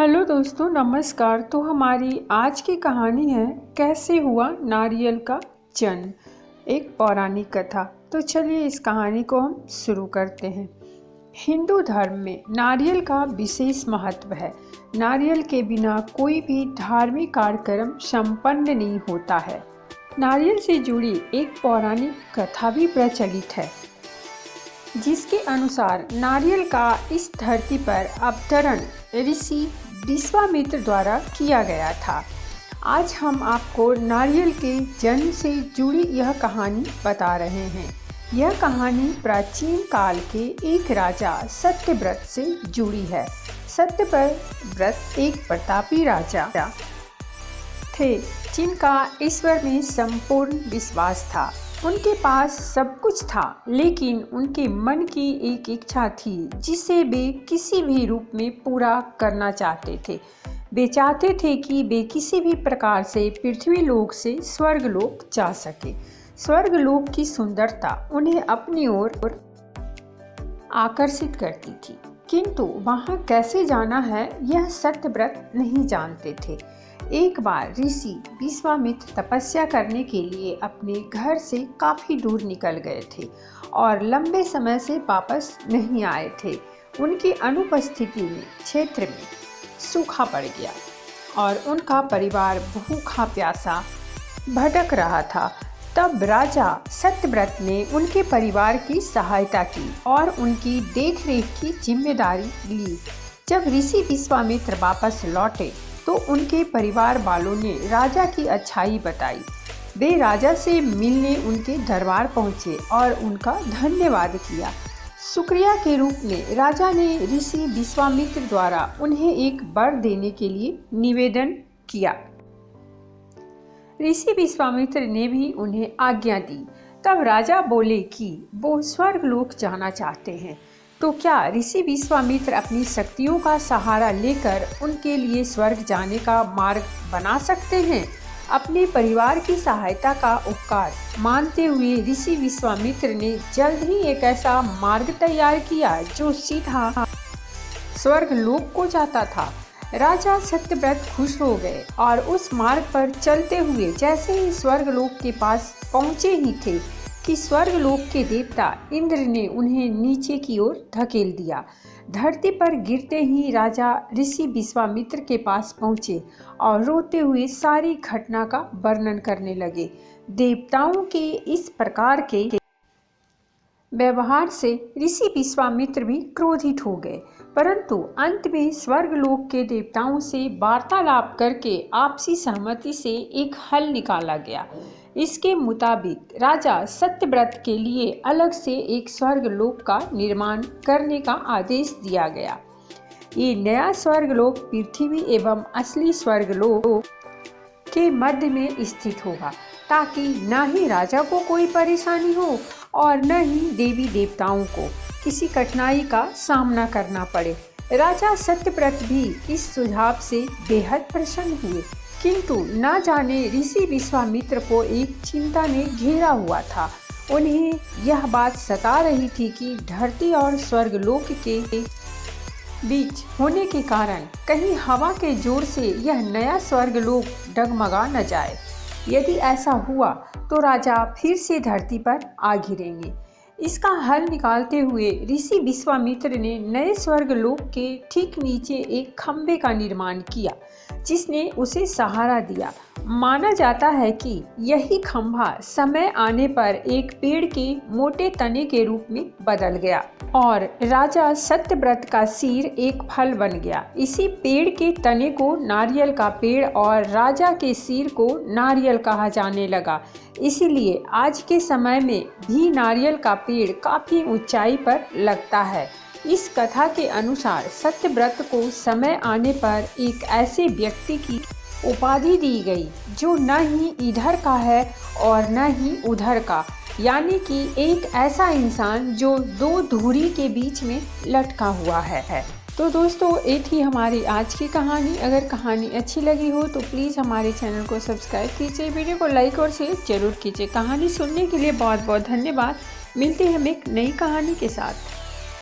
Hello दोस्तों, नमस्कार। तो हमारी आज की कहानी है कैसे हुआ नारियल का जन्म, एक पौराणिक कथा। तो चलिए इस कहानी को हम शुरू करते हैं। हिंदू धर्म में नारियल का विशेष महत्व है। नारियल के बिना कोई भी धार्मिक कार्यक्रम संपन्न नहीं होता है। नारियल से जुड़ी एक पौराणिक कथा भी प्रचलित है, जिसके अनुसार नारियल का इस धरती पर अवतरण ऋषि विश्वामित्र द्वारा किया गया था। आज हम आपको नारियल के जन्म से जुड़ी यह कहानी बता रहे हैं। यह कहानी प्राचीन काल के एक राजा सत्यव्रत से जुड़ी है। सत्यव्रत एक प्रतापी राजा थे, जिनका ईश्वर में संपूर्ण विश्वास था। उनके पास सब कुछ था, लेकिन उनके मन की एक इच्छा थी जिसे वे किसी भी रूप में पूरा करना चाहते थे। वे चाहते थे कि वे किसी भी प्रकार से पृथ्वी लोक से स्वर्ग लोक जा सके। स्वर्ग लोक की सुंदरता उन्हें अपनी ओर आकर्षित करती थी, किंतु वहां कैसे जाना है यह सत्यव्रत नहीं जानते थे। एक बार ऋषि विश्वामित्र तपस्या करने के लिए अपने घर से काफ़ी दूर निकल गए थे और लंबे समय से वापस नहीं आए थे। उनकी अनुपस्थिति में क्षेत्र में सूखा पड़ गया और उनका परिवार भूखा प्यासा भटक रहा था। तब राजा सत्यव्रत ने उनके परिवार की सहायता की और उनकी देखरेख की जिम्मेदारी ली। जब ऋषि विश्वामित्र वापस लौटे तो उनके परिवार वालों ने राजा की अच्छाई बताई। वे राजा से मिलने उनके दरबार पहुंचे और उनका धन्यवाद किया। शुक्रिया के रूप में राजा ने ऋषि विश्वामित्र द्वारा उन्हें एक वर देने के लिए निवेदन किया। ऋषि विश्वामित्र ने भी उन्हें आज्ञा दी। तब राजा बोले कि वो स्वर्गलोक जाना चाहते हैं। तो क्या ऋषि विश्वामित्र अपनी शक्तियों का सहारा लेकर उनके लिए स्वर्ग जाने का मार्ग बना सकते हैं? अपने परिवार की सहायता का उपकार मानते हुए ऋषि विश्वामित्र ने जल्द ही एक ऐसा मार्ग तैयार किया जो सीधा स्वर्ग लोक को जाता था। राजा सत्यव्रत खुश हो गए और उस मार्ग पर चलते हुए जैसे ही स्वर्ग लोक के पास पहुँचे ही थे कि स्वर्गलोक के देवता इंद्र ने उन्हें नीचे की ओर धकेल दिया। धरती पर गिरते ही राजा ऋषि विश्वामित्र के पास पहुँचे और रोते हुए सारी घटना का वर्णन करने लगे। देवताओं के इस प्रकार के व्यवहार से ऋषि विश्वामित्र भी क्रोधित हो गए, परंतु अंत में स्वर्गलोक के देवताओं से वार्तालाप करके आपसी सहमति से एक हल निकाला गया। इसके मुताबिक राजा सत्यव्रत के लिए अलग से एक स्वर्गलोक का निर्माण करने का आदेश दिया गया। ये नया स्वर्गलोक पृथ्वी एवं असली स्वर्गलोक के मध्य में स्थित होगा, ताकि न ही राजा को कोई परेशानी हो और न ही देवी देवताओं को किसी कठिनाई का सामना करना पड़े। राजा सत्यव्रत भी इस सुझाव से बेहद प्रसन्न हुए, किंतु न जाने ऋषि विश्वामित्र को एक चिंता ने घेरा हुआ था। उन्हें यह बात सता रही थी कि धरती और स्वर्गलोक के बीच होने के कारण कहीं हवा के जोर से यह नया स्वर्गलोक डगमगा न जाए। यदि ऐसा हुआ तो राजा फिर से धरती पर आ गिरेंगे। इसका हल निकालते हुए ऋषि विश्वामित्र ने नए स्वर्गलोक के ठीक नीचे एक खंभे का निर्माण किया, जिसने उसे सहारा दिया। माना जाता है कि यही खंभा समय आने पर एक पेड़ के मोटे तने के रूप में बदल गया और राजा सत्यव्रत का सिर एक फल बन गया। इसी पेड़ के तने को नारियल का पेड़ और राजा के सिर को नारियल कहा जाने लगा। इसीलिए आज के समय में भी नारियल का पेड़ काफी ऊंचाई पर लगता है। इस कथा के अनुसार सत्यव्रत को समय आने पर एक ऐसे व्यक्ति की उपाधि दी गई जो न ही इधर का है और न ही उधर का, यानी कि एक ऐसा इंसान जो दो धुरी के बीच में लटका हुआ है। तो दोस्तों, ये थी हमारी आज की कहानी। अगर कहानी अच्छी लगी हो तो प्लीज़ हमारे चैनल को सब्सक्राइब कीजिए, वीडियो को लाइक और शेयर जरूर कीजिए। कहानी सुनने के लिए बहुत बहुत धन्यवाद। मिलते हैं हम एक नई कहानी के साथ।